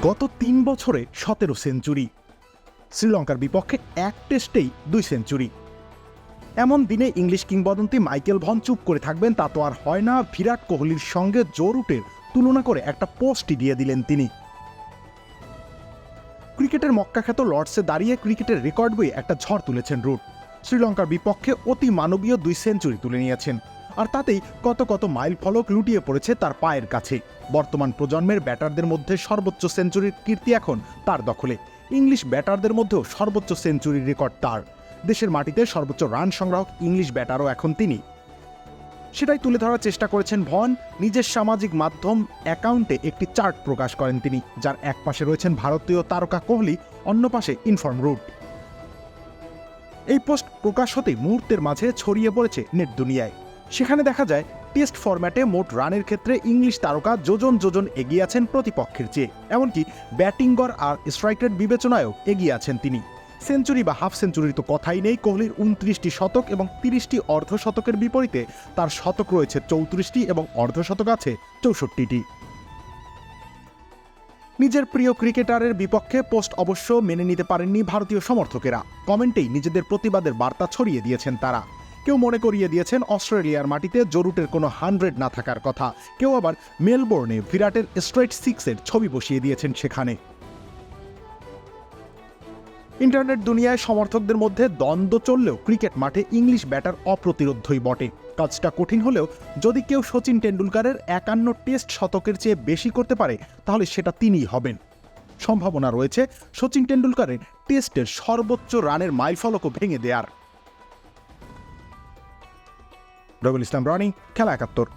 গত ৩ বছরে ১৭ সেঞ্চুরি, শ্রীলঙ্কার বিপক্ষে এক টেস্টেই ২ সেঞ্চুরি। এমন দিনে ইংলিশ কিংবদন্তি মাইকেল ভন চুপ করে থাকবেন তা তো আর হয় না। বিরাট কোহলির সঙ্গে জো রুটের তুলনা করে একটা পোস্টই দিয়ে দিলেন তিনি। ক্রিকেটের মক্কাখ্যাত লর্ডসে দাঁড়িয়ে ক্রিকেটের রেকর্ড বইয়ে একটা ঝড় তুলেছেন রুট। শ্রীলঙ্কার বিপক্ষে অতি মানবীয় ২ সেঞ্চুরি তুলে নিয়েছেন, আর তাতেই কত কত মাইল ফলক লুটিয়ে পড়েছে তার পায়ের কাছে। বর্তমান প্রজন্মের ব্যাটারদের মধ্যে সর্বোচ্চ সেঞ্চুরির কীর্তি এখন তার দখলে। ইংলিশ ব্যাটারদের মধ্যেও সর্বোচ্চ সেঞ্চুরির রেকর্ড তার। দেশের মাটিতে সর্বোচ্চ রান সংগ্রাহক ইংলিশ ব্যাটারও এখন তিনি। সেটাই তুলে ধরার চেষ্টা করেছেন ভন। নিজের সামাজিক মাধ্যম অ্যাকাউন্টে একটি চার্ট প্রকাশ করেন তিনি, যার এক পাশে রয়েছেন ভারতীয় তারকা কোহলি, অন্য পাশে ইনফর্ম রুট। এই পোস্ট প্রকাশ হতেই মুহূর্তের মাঝে ছড়িয়ে পড়েছে নেট দুনিয়ায়। সেখানে দেখা যায় টেস্ট ফরম্যাটে মোট রানের ক্ষেত্রে ইংলিশ তারকা যোজন যোজন এগিয়ে আছেন প্রতিপক্ষের চেয়ে। এমনকি ব্যাটিং গড় আর স্ট্রাইক রেট বিবেচনায়ও এগিয়ে আছেন তিনি। সেঞ্চুরি বা হাফ সেঞ্চুরির তো কথাই নেই। কোহলির ২৯টি শতক এবং ৩০টি অর্ধশতকের বিপরীতে তার শতক রয়েছে ৩৪টি এবং অর্ধশতক আছে ৬৪টি। নিজের প্রিয় ক্রিকেটারের বিপক্ষে পোস্ট অবশ্য মেনে নিতে পারেননি ভারতীয় সমর্থকেরা। কমেন্টেই নিজেদের প্রতিবাদের বার্তা ছড়িয়ে দিয়েছেন তারা। কেউ মনে করিয়ে দিয়েছেন অস্ট্রেলিয়ার মাটিতে জো রুটের কোনো 100 না থাকার কথা। কেউ আবার মেলবোর্নে বিরাটের স্ট্রেট সিক্সের ছবি বসিয়ে দিয়েছেন সেখানে। ইন্টারনেট দুনিয়ায় সমর্থকদের মধ্যে দ্বন্দ্ব চললেও ক্রিকেট মাঠে ইংলিশ ব্যাটার অপ্রতিরোধ্যই বটে। কাজটা কঠিন হলেও যদি কেউ শচীন টেন্ডুলকারের ৫১ টেস্ট শতকের চেয়ে বেশি করতে পারে তাহলে সেটা তিনিই হবেন। সম্ভাবনা রয়েছে শচীন টেন্ডুলকারের টেস্টের সর্বোচ্চ রানের মাইলফলকও ভেঙে দেয়ার। রবিউল ইসলাম রনি, খেলা ৭১।